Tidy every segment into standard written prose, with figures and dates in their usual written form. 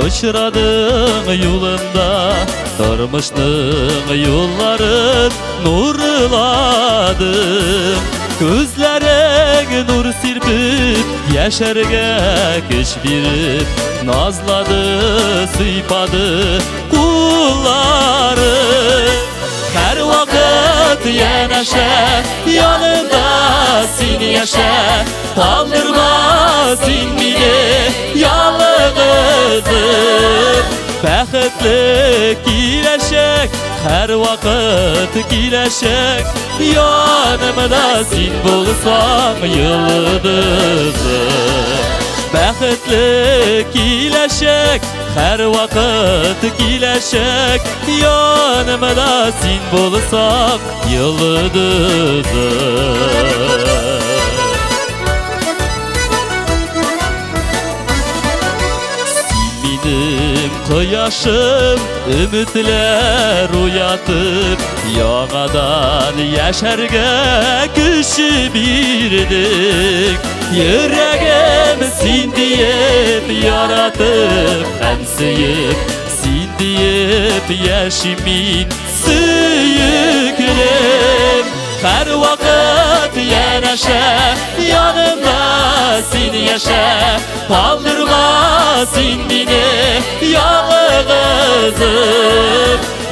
Uçradın yolunda Durmuşdun yolların nurladım Gözlerin nur sirpip Yaşarga güç birip Nazladı, suypadı kulları Her vakit yanaşa yanında sen yaşa Kaldırma sen beni yalnızım Baxtli kileşek her vakit kileşek Yanımda sen bulsan yıldızım Baxtli kileşek her vakit kileşek Yanımda sen bulsan yıldızım Koyaşım ümitler uyatıp Yağadan yaşarga güçü birdik Yüreğim sen deyip yaratıp Ensiyip sen deyip yaşımın süyüklerim Her vakit yanaşa yanımda sen yaşa Kaldırma sen beni yalnızım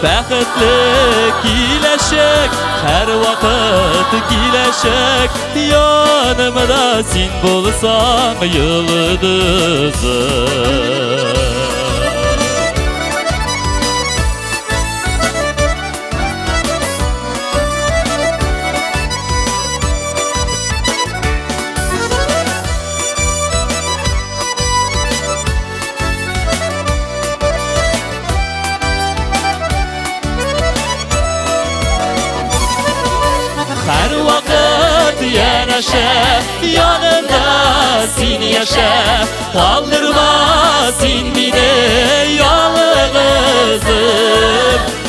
Baxtli kileşek her vakit kileşek Yanımda sen bulsan yıldızım Her vakit yanaşa yanında sen yaşa Kaldırma sen beni yalnızım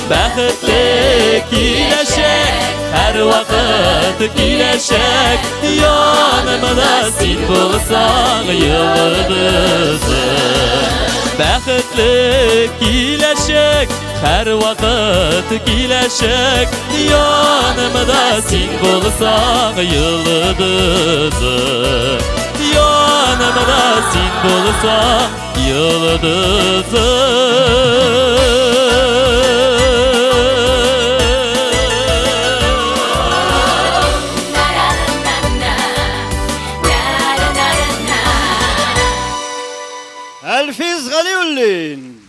Baxtli kileşek her vakit kileşek Yanımda sen bulsan yıldızım Baxtli kileşek her vakit kileşek Yanımda sen bulsan yıldızım Yanımda sen bulsan Elfiz Galiullin